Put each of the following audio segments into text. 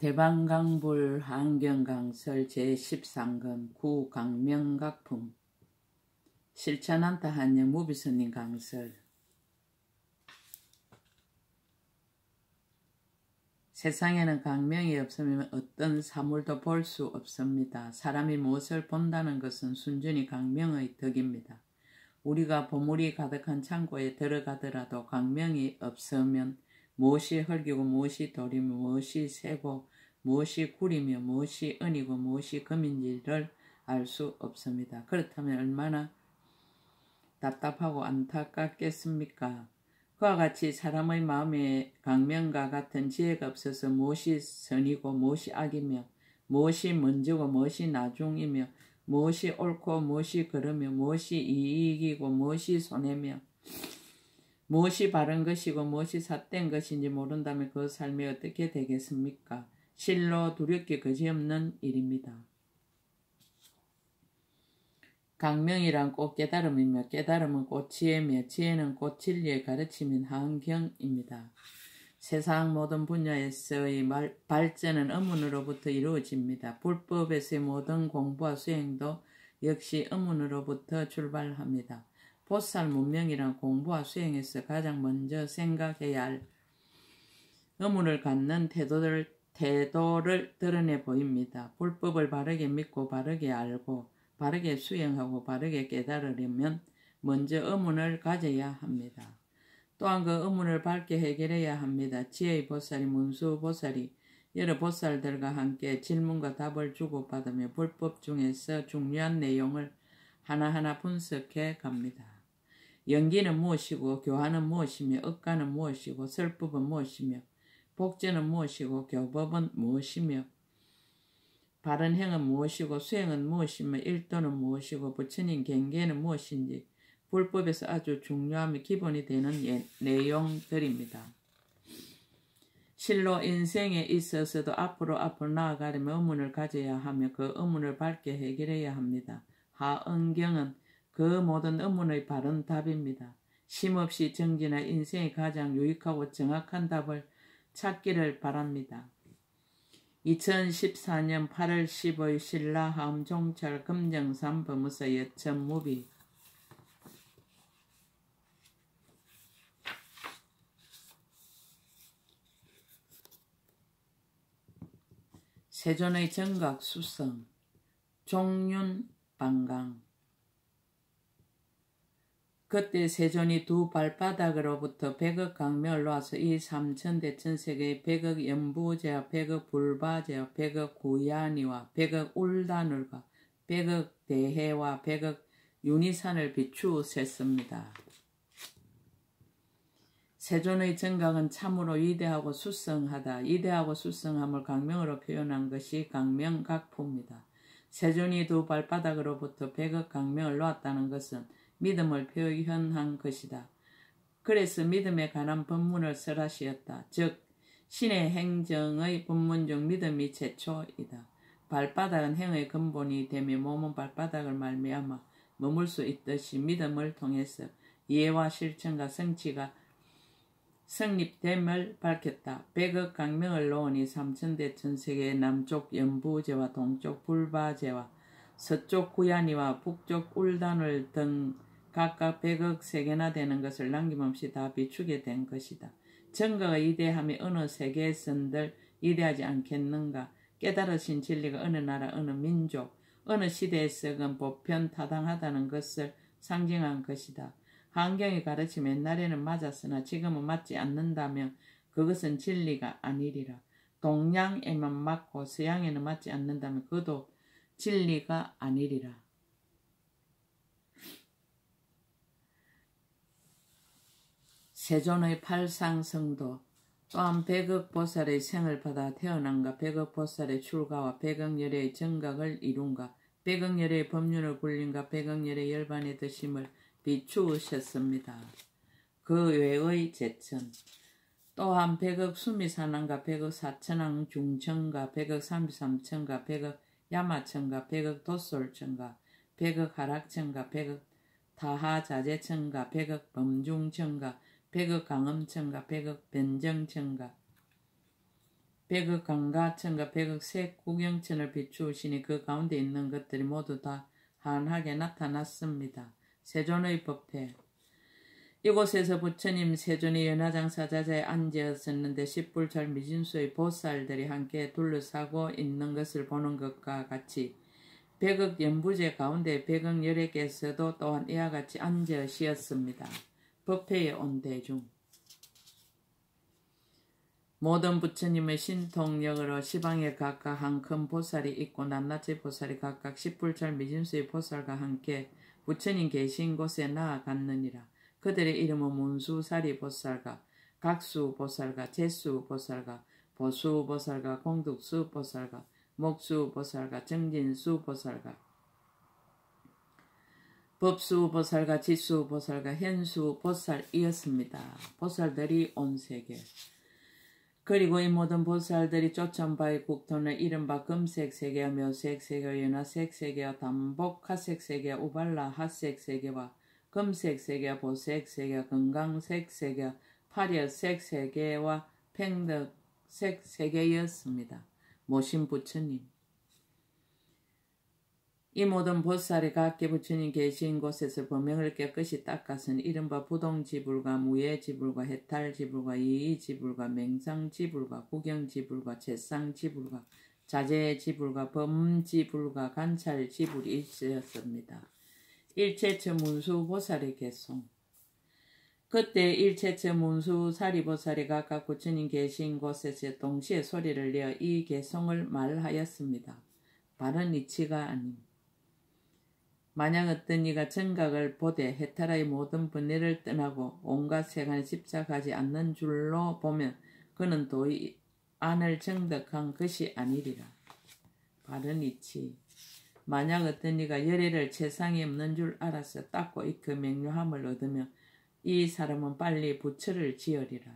대방강불 한경강설 제13권 구강명각품 실천한다 한영 무비스님 강설. 세상에는 강명이 없으면 어떤 사물도 볼 수 없습니다. 사람이 무엇을 본다는 것은 순전히 강명의 덕입니다. 우리가 보물이 가득한 창고에 들어가더라도 강명이 없으면 무엇이 흙이고 무엇이 돌이며 무엇이 새고 무엇이 구리며 무엇이 은이고 무엇이 금인지를 알 수 없습니다. 그렇다면 얼마나 답답하고 안타깝겠습니까? 그와 같이 사람의 마음에 강명과 같은 지혜가 없어서 무엇이 선이고 무엇이 악이며 무엇이 먼저고 무엇이 나중이며 무엇이 옳고 무엇이 그르며 무엇이 이익이고 무엇이 손해며 무엇이 바른 것이고 무엇이 삿된 것인지 모른다면 그 삶이 어떻게 되겠습니까? 실로 두렵기 그지없는 일입니다. 강명이란 꼭 깨달음이며 깨달음은 꼭 지혜며 지혜는 꼭 진리의 가르침인 한경입니다. 세상 모든 분야에서의 발전은 의문으로부터 이루어집니다. 불법에서의 모든 공부와 수행도 역시 의문으로부터 출발합니다. 보살 문명이란 공부와 수행에서 가장 먼저 생각해야 할 의문을 갖는 태도를 드러내 보입니다. 불법을 바르게 믿고 바르게 알고 바르게 수행하고 바르게 깨달으려면 먼저 의문을 가져야 합니다. 또한 그 의문을 밝게 해결해야 합니다. 지혜의 보살이 문수 보살이 여러 보살들과 함께 질문과 답을 주고받으며 불법 중에서 중요한 내용을 하나하나 분석해 갑니다. 연기는 무엇이고 교화는 무엇이며 억가는 무엇이고 설법은 무엇이며 복제는 무엇이고 교법은 무엇이며 바른 행은 무엇이고 수행은 무엇이며 일도는 무엇이고 부처님 경계는 무엇인지 불법에서 아주 중요하며 기본이 되는 내용들입니다. 실로 인생에 있어서도 앞으로 나아가려면 의문을 가져야 하며 그 의문을 밝게 해결해야 합니다. 하은경은 그 모든 의문의 바른 답입니다. 쉼없이 정진한 인생의 가장 유익하고 정확한 답을 찾기를 바랍니다. 2014년 8월 15일 신라하음 종찰 금정산 법무사 여천무비. 세존의 정각 수성 종륜방강. 그때 세존이 두 발바닥으로부터 100억 강명을 놓아서 이 삼천대천세계의 100억 연부제와 100억 불바제와 100억 구야니와 100억 울다늘과 100억 대해와 100억 윤희산을 비추었습니다. 세존의 정각은 참으로 위대하고 수성하다. 위대하고 수성함을 강명으로 표현한 것이 강명각포입니다. 세존이 두 발바닥으로부터 100억 강명을 놓았다는 것은 믿음을 표현한 것이다. 그래서 믿음에 관한 법문을 설하시었다. 즉 신의 행정의 법문 중 믿음이 최초이다. 발바닥은 행의 근본이 되며 몸은 발바닥을 말미암아 머물 수 있듯이 믿음을 통해서 이해와 실천과 성취가 성립됨을 밝혔다. 100억 강명을 놓으니 삼천대천세계의 남쪽 연부제와 동쪽 불바제와 서쪽 구야니와 북쪽 울단을 등 각각 100억 세계나 되는 것을 남김없이 다 비추게 된 것이다. 정각의 위대함이 어느 세계에선들 위대하지 않겠는가? 깨달으신 진리가 어느 나라 어느 민족 어느 시대에서건 보편 타당하다는 것을 상징한 것이다. 한경의 가르침 옛날에는 맞았으나 지금은 맞지 않는다면 그것은 진리가 아니리라. 동양에만 맞고 서양에는 맞지 않는다면 그것도 진리가 아니리라. 세존의 팔상성도 또한 100억 보살의 생을 받아 태어난가 100억 보살의 출가와 100억 열의 정각을 이룬가 100억 열의 법륜을 굴린가 100억 열의 열반의 드심을 비추으셨습니다. 그 외의 제천 또한 100억 수미산왕과 100억 사천왕 중천가 100억 삼비삼천가 100억 야마천가 100억 도솔천가 100억 하락천가 100억 타하자재천가 100억 범중천가 100억 강음천가 100억 변정천가 백억 강가천과 백억 색구경천을 비추시니 그 가운데 있는 것들이 모두 다 환하게 나타났습니다. 세존의 법회. 이곳에서 부처님 세존이 연화장사자자에 앉아있었는데 십불찰 미진수의 보살들이 함께 둘러싸고 있는 것을 보는 것과 같이 백억 연부제 가운데 백억 열애께서도 또한 이와 같이 앉으시었습니다. 법회에 온 대중. 모든 부처님의 신통력으로 시방에 각각 한 큰 보살이 있고 낱낱이 보살이 각각 십불찰 미진수의 보살과 함께 부처님 계신 곳에 나아갔느니라. 그들의 이름은 문수사리 보살과 각수보살과 제수보살과 보수보살과 공덕수보살과 목수보살과 정진수보살과 법수보살과 지수보살과 현수보살이었습니다. 보살들이 온 세계. 그리고 이 모든 보살들이 쫓은 바의 국토는 이른바 금색세계와 묘색세계와 연화색세계와 담복하색세계와 우발라 하색세계와 금색세계와 보색세계와 건강색세계와 파려색세계와 팽덕색세계였습니다. 모신 부처님. 이 모든 보살이 각기 부처님 계신 곳에서 범행을 깨끗이 닦아서는 이른바 부동지불과 무예지불과 해탈지불과 이의지불과 맹상지불과 구경지불과 채상지불과 자제지불과 범지불과 관찰지불이 있었습니다. 일체처 문수보살의 개송. 그때 일체처 문수사리보살이 각각 부처님 계신 곳에서 동시에 소리를 내어 이 개송을 말하였습니다. 바른 이치가 아님. 만약 어떤 이가 정각을 보되 해탈의 모든 번뇌를 떠나고 온갖 세간에 집착하지 않는 줄로 보면 그는 도의 안을 정득한 것이 아니리라. 바른 이치. 만약 어떤 이가 열애를 세상에 없는 줄 알아서 닦고 그 명료함을 얻으면 이 사람은 빨리 부처를 지으리라.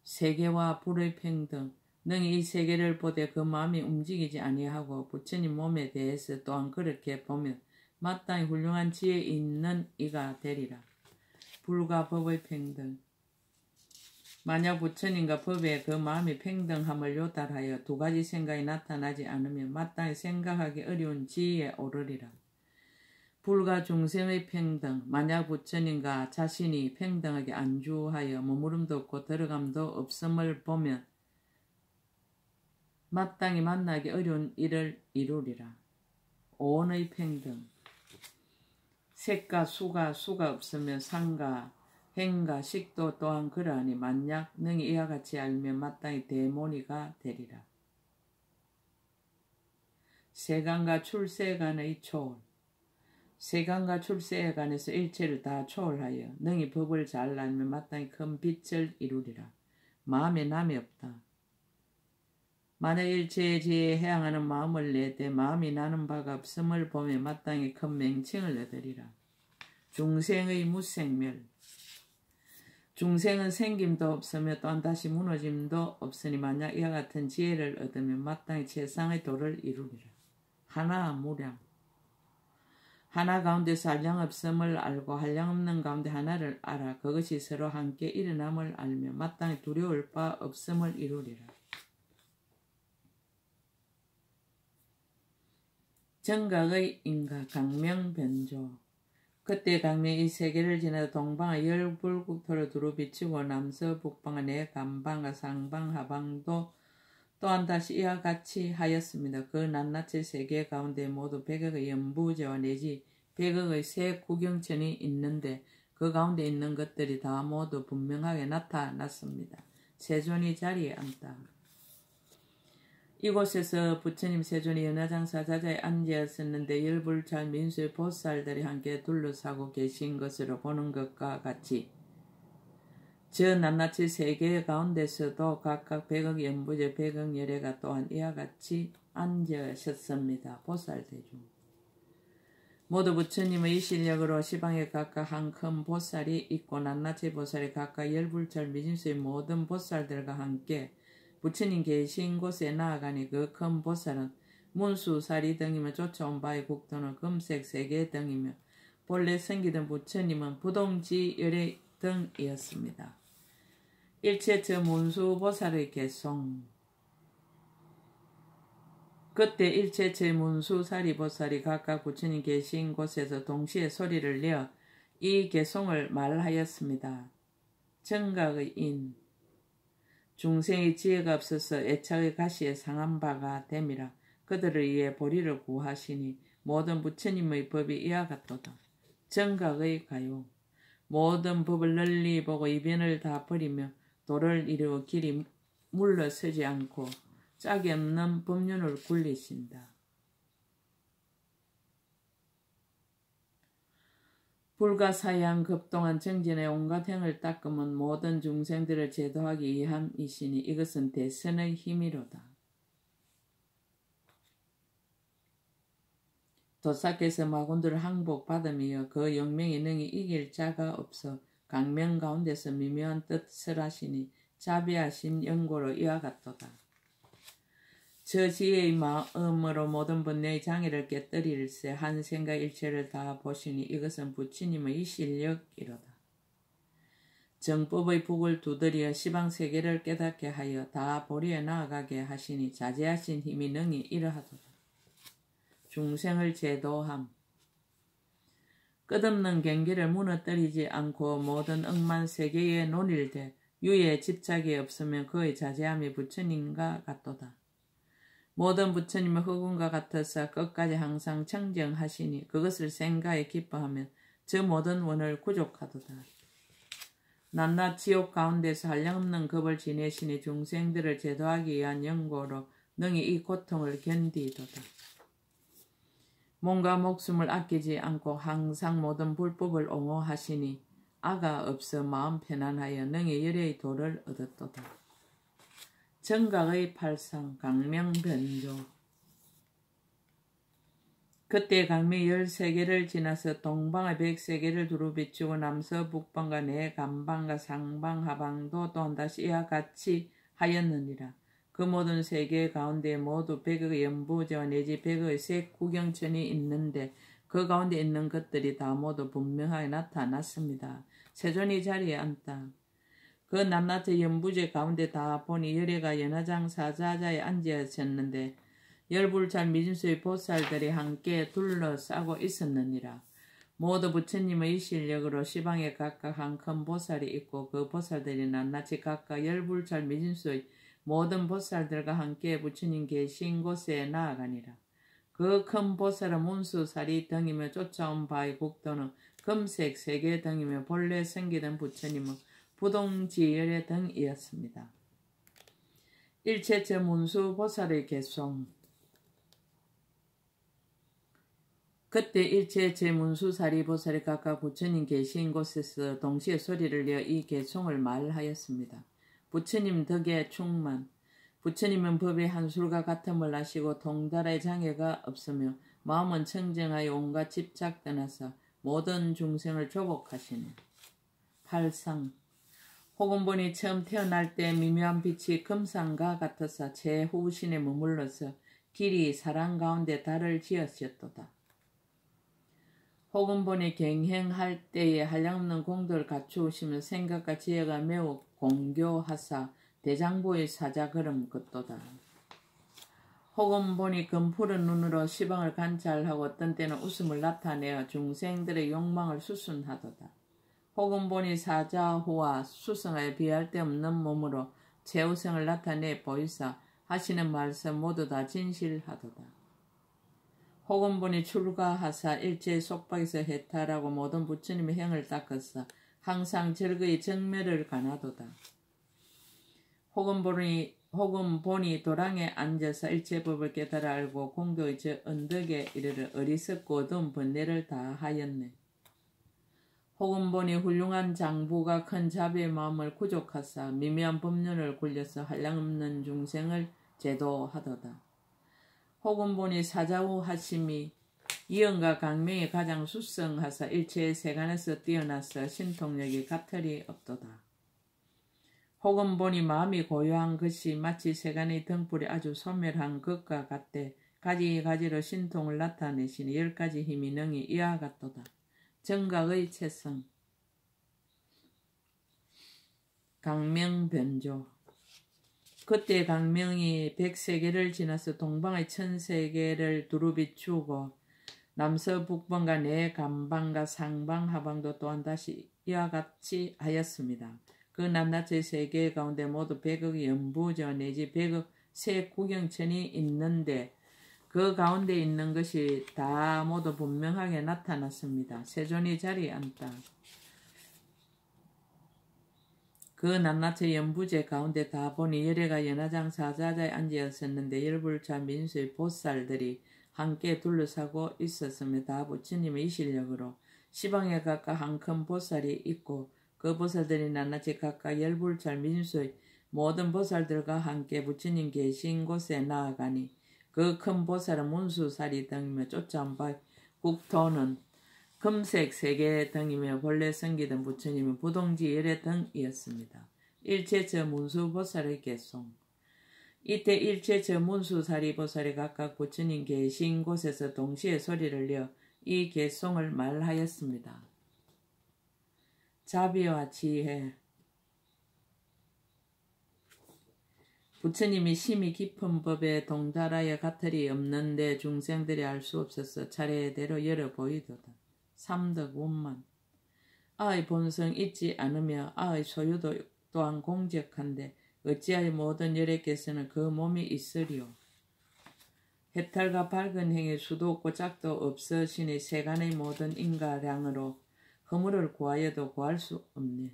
세계와 불의 평등. 능히 이 세계를 보되 그 마음이 움직이지 아니하고 부처님 몸에 대해서 또한 그렇게 보면 마땅히 훌륭한 지혜 있는 이가 되리라. 불과 법의 평등. 만약 부처님과 법에 그 마음이 평등함을 요달하여 두 가지 생각이 나타나지 않으면 마땅히 생각하기 어려운 지혜에 오르리라. 불과 중생의 평등. 만약 부처님과 자신이 평등하게 안주하여 머무름도 없고 들어감도 없음을 보면 마땅히 만나기 어려운 일을 이루리라. 오온의 평등. 색과 수가 없으면 상가, 행가, 식도 또한 그러하니 만약 능히 이와 같이 알면 마땅히 대모니가 되리라. 세간과 출세간의 초월. 세간과 출세간에서 일체를 다 초월하여 능히 법을 잘 알면 마땅히 큰 빛을 이루리라. 마음에 남이 없다. 만약 일체의 지혜에 해양하는 마음을 내되 마음이 나는 바가 없음을 보며 마땅히 큰 맹칭을 얻으리라. 중생의 무생멸. 중생은 생김도 없으며 또한 다시 무너짐도 없으니 만약 이와 같은 지혜를 얻으면 마땅히 최상의 도를 이루리라. 하나 무량. 하나 가운데서 한량 없음을 알고 한량 없는 가운데 하나를 알아 그것이 서로 함께 일어남을 알며 마땅히 두려울 바 없음을 이루리라. 정각의 인가 강명변조. 그때 강명이 이 세계를 지나 동방의 열불국토를 두루 비치고 남서북방의 내간방과 상방 하방도 또한 다시 이와 같이 하였습니다. 그 낱낱이 세계 가운데 모두 백억의 연부제와 내지 백억의 새 구경천이 있는데 그 가운데 있는 것들이 다 모두 분명하게 나타났습니다. 세존이 자리에 앉다. 이곳에서 부처님 세존이 연화장사자자에 앉아있었는데 열불찰 민수의 보살들이 함께 둘러싸고 계신 것으로 보는 것과 같이 저 낱낱이 세계 가운데서도 각각 백억 연부제 백억 열애가 또한 이와 같이 앉으셨습니다. 보살대중. 모두 부처님의 이 실력으로 시방에 각각 한 큰 보살이 있고 낱낱이 보살이 각각 열불찰 미진수의 모든 보살들과 함께 부처님 계신 곳에 나아가니 그 큰 보살은 문수사리 등이며 쫓아온 바의 국토는 금색 세계 등이며 본래 생기던 부처님은 부동지 열애 등이었습니다. 일체처 문수보살의 개송. 그때 일체처 문수사리보살이 각각 부처님 계신 곳에서 동시에 소리를 내어 이 개송을 말하였습니다. 정각의 인. 중생의 지혜가 없어서 애착의 가시에 상한 바가 됨이라. 그들을 위해 보리를 구하시니 모든 부처님의 법이 이와 같도다. 정각의 가요. 모든 법을 널리 보고 이변을 다 버리며 도를 이루어 길이 물러서지 않고 짝이 없는 법륜을 굴리신다. 불가사의한 급동한 정진의 온갖 행을 닦으면 모든 중생들을 제도하기 위함이시니 이것은 대선의 힘이로다. 도사께서 마군들을 항복받으며 그 영명이 능히 이길 자가 없어 강명 가운데서 미묘한 뜻을 하시니 자비하신 연고로 이와 같도다. 저 지혜의 마음으로 모든 번뇌의 장애를 깨뜨릴세 한 생각 일체를 다 보시니 이것은 부처님의 실력이로다. 정법의 북을 두드려 시방세계를 깨닫게 하여 다 보리에 나아가게 하시니 자제하신 힘이 능히 이러하도다. 중생을 제도함. 끝없는 경계를 무너뜨리지 않고 모든 억만 세계에 논일되 유에 집착이 없으면 그의 자제함이 부처님과 같도다. 모든 부처님의 흑운과 같아서 끝까지 항상 청정하시니 그것을 생각에 기뻐하면 저 모든 원을 구족하도다. 낮낮 지옥 가운데서 한량없는 겁을 지내시니 중생들을 제도하기 위한 연고로 능히 이 고통을 견디도다. 몸과 목숨을 아끼지 않고 항상 모든 불법을 옹호하시니 아가 없어 마음 편안하여 능히 열의 도를 얻었도다. 정각의 팔상 강명변조. 그때 강명이 13개를 지나서 동방의 100세계를 두루 비추고 남서 북방과 내간방과 상방 하방도 또한 다시 이와 같이 하였느니라. 그 모든 세계 가운데 모두 100의 연부제와 내지 100의 색 구경천이 있는데 그 가운데 있는 것들이 다 모두 분명하게 나타났습니다. 세존이 자리에 앉다. 그 남낮의 연부제 가운데 다 보니 열애가 연화장 사자자에 앉아있었는데 열불잘 미진수의 보살들이 함께 둘러싸고 있었느니라. 모두 부처님의 실력으로 시방에 각각 한 큰 보살이 있고 그 보살들이 낱낱이 각각 열불잘 미진수의 모든 보살들과 함께 부처님 계신 곳에 나아가니라. 그 큰 보살은 문수살이 등이며 쫓아온 바의 국도는 금색 세계 등이며 본래 생기던 부처님은 부동지열의 등이었습니다. 일체처 문수보살의 개송. 그때 일체처 문수사리보살이 각각 부처님 계신 곳에서 동시에 소리를 내어 이 개송을 말하였습니다. 부처님 덕에 충만. 부처님은 법의 한술과 같음을 아시고 통달의 장애가 없으며 마음은 청정하여 온갖 집착 떠나서 모든 중생을 조복하시네. 팔상. 호금본이 처음 태어날 때 미묘한 빛이 금상과 같아서 제 후신에 머물러서 길이 사랑 가운데 달을 지었었도다. 호금본이 경행할 때에 한량없는 공덕을 갖추시며 생각과 지혜가 매우 공교하사 대장보의 사자 걸음 걷도다. 호금본이 금푸른 눈으로 시방을 관찰하고 어떤 때는 웃음을 나타내어 중생들의 욕망을 수순하도다. 호금본이 사자호와 수성하여 비할 데 없는 몸으로 최우성을 나타내 보이사 하시는 말씀 모두 다 진실하도다. 호금본이 출가하사 일제 속박에서 해탈하고 모든 부처님의 행을 닦아서 항상 절거의 정멸을 가나도다. 호금본이 도랑에 앉아서 일체법을 깨달아 알고 공도의 저 언덕에 이르러 어리석고 어두운 번뇌를 다 하였네. 호금본이 훌륭한 장부가 큰 자비의 마음을 구족하사 미묘한 법륜을 굴려서 한량없는 중생을 제도하도다. 호금본이 사자후 하심이 이언과 강명이 가장 수성하사 일체의 세간에서 뛰어나서 신통력이 가틀이 없도다. 호금본이 마음이 고요한 것이 마치 세간의 등불이 아주 소멸한 것과 같되 가지가지로 신통을 나타내시니 10가지 힘이 능히 이와 같도다. 정각의 채성. 강명변조. 그때 강명이 100세계를 지나서 동방의 1000세계를 두루 비추고 남서북방과 내감방과 상방하방도 또한 다시 이와 같이 하였습니다. 그 낱낱의 세계 가운데 모두 100억 연부저 내지 100억 새 구경천이 있는데 그 가운데 있는 것이 다 모두 분명하게 나타났습니다. 세존이 자리에 앉다. 그 낱낱의 연부제 가운데 다 보니 열애가 연화장 사자자에 앉아있었는데 열불자 민수의 보살들이 함께 둘러싸고 있었으며 다 부처님의 이 실력으로 시방에 각각 한 큰 보살이 있고 그 보살들이 낱낱이 각각 열불자 민수의 모든 보살들과 함께 부처님 계신 곳에 나아가니 그 큰 보살은 문수살이 등이며 쫓아온 바 국토는 금색 세계 등이며 본래 섬기던 부처님은 부동지 열애 등이었습니다. 일체저 문수보살의 개송. 이때 일체저 문수사리보살이 각각 부처님 계신 곳에서 동시에 소리를 내어 이 개송을 말하였습니다. 자비와 지혜. 부처님이 심히 깊은 법에 동달하여 가틀이 없는데 중생들이 알 수 없어서 차례대로 열어 보이도다. 삼덕 원만. 아의 본성 잊지 않으며 아의 소유도 또한 공적한데 어찌하여 모든 열애께서는 그 몸이 있으리요. 해탈과 밝은 행의 수도 없고 짝도 없으시니 세간의 모든 인가량으로 허물을 구하여도 구할 수 없네.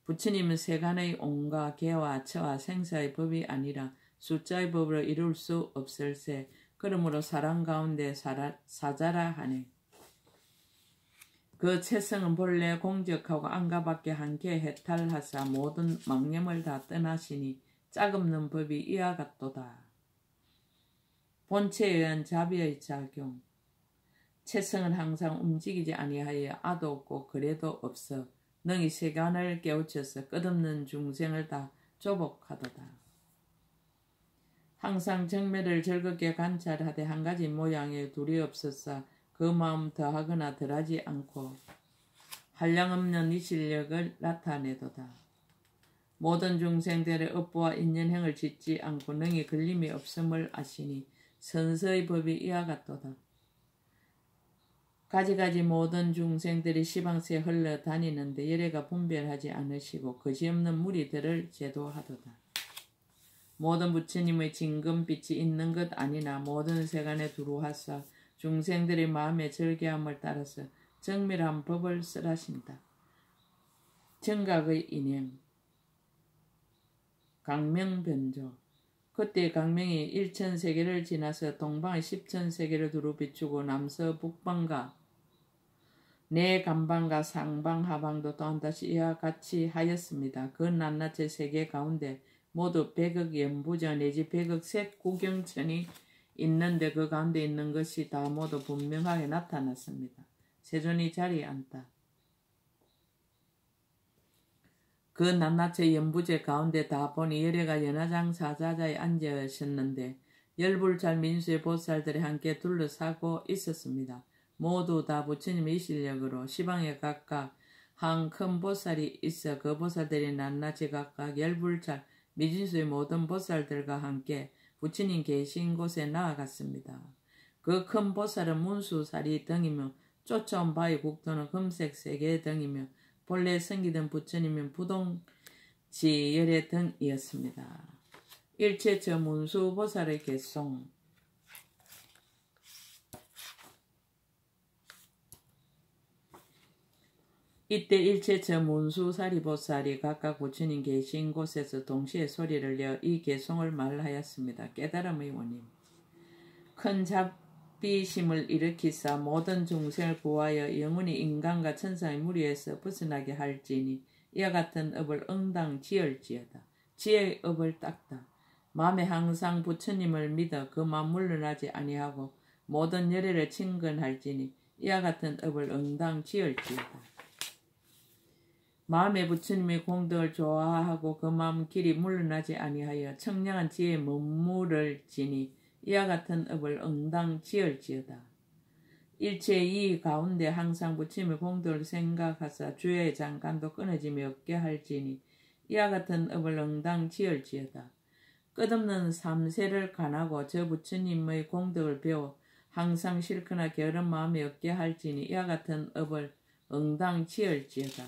부처님은 세간의 온과 개와 처와 생사의 법이 아니라 숫자의 법으로 이룰 수 없을세. 그러므로 사람 가운데 사자라 하네. 그 체성은 본래 공적하고 안가밖에 한개 해탈하사 모든 망념을 다 떠나시니 짝없는 법이 이와 같도다. 본체에 의한 자비의 작용. 체성은 항상 움직이지 아니하여 아도 없고 그래도 없어 능히 세간을 깨우쳐서 끝없는 중생을 다 조복하도다. 항상 정매를 즐겁게 관찰하되 한 가지 모양에 둘이 없어서 그 마음 더하거나 덜하지 않고 한량없는 이 실력을 나타내도다. 모든 중생들의 업보와 인연행을 짓지 않고 능히 걸림이 없음을 아시니 선서의 법이 이와 같도다. 가지가지 모든 중생들이 시방세에 흘러다니는데 열애가 분별하지 않으시고 거지없는 무리들을 제도하도다. 모든 부처님의 진금빛이 있는 것 아니나 모든 세간에 두루하사 중생들의 마음의 절개함을 따라서 정밀한 법을 쓰라신다. 정각의 인행. 강명변조. 그때 강명이 1000세계를 지나서 동방의 10,000세계를 두루 비추고 남서 북방과 내감방과 상방하방도 또한 다시 이와 같이 하였습니다. 그 낱낱의 세계 가운데 모두 100억 연부저 내지 100억 색 구경천이 있는데 그 가운데 있는 것이 다 모두 분명하게 나타났습니다. 세존이 자리에 앉다. 그 낱낱의 연부제 가운데 다 보니 열애가 연화장 사자자에 앉으셨는데 열불잘 민수의 보살들이 함께 둘러싸고 있었습니다. 모두 다 부처님의 실력으로 시방에 각각 한 큰 보살이 있어 그 보살들이 낱낱이 각각 열불잘 미진수의 모든 보살들과 함께 부처님 계신 곳에 나아갔습니다. 그 큰 보살은 문수사리 등이며 쫓아온 바의 국토는 금색 세계 등이며 본래 섬기던 부처님은 부동지 열애 등이었습니다. 일체처 문수보살의 개송. 이때 일체처 문수사리보살이 각각 부처님 계신 곳에서 동시에 소리를 내어 이 개송을 말하였습니다. 깨달음의 원인. 큰 자비심을 일으키사 모든 중생을 구하여 영원히 인간과 천상의 무리에서 벗어나게 할지니 이와 같은 업을 응당 지을지어다. 지혜의 업을 닦다. 마음에 항상 부처님을 믿어 그 마음 물러나지 아니하고 모든 열애를 친근할지니 이와 같은 업을 응당 지을지어다. 마음에 부처님의 공덕을 좋아하고 그 마음 길이 물러나지 아니하여 청량한 지혜에 머무를지니 이와 같은 업을 응당 지을지어다. 일체의 이 가운데 항상 부처님의 공덕을 생각하사 주의 장관도 끊어짐이 없게 할지니 이와 같은 업을 응당 지을지어다. 끝없는 삼세를 간하고 저 부처님의 공덕을 배워 항상 싫거나 게으른 마음이 없게 할지니 이와 같은 업을 응당 지을지어다.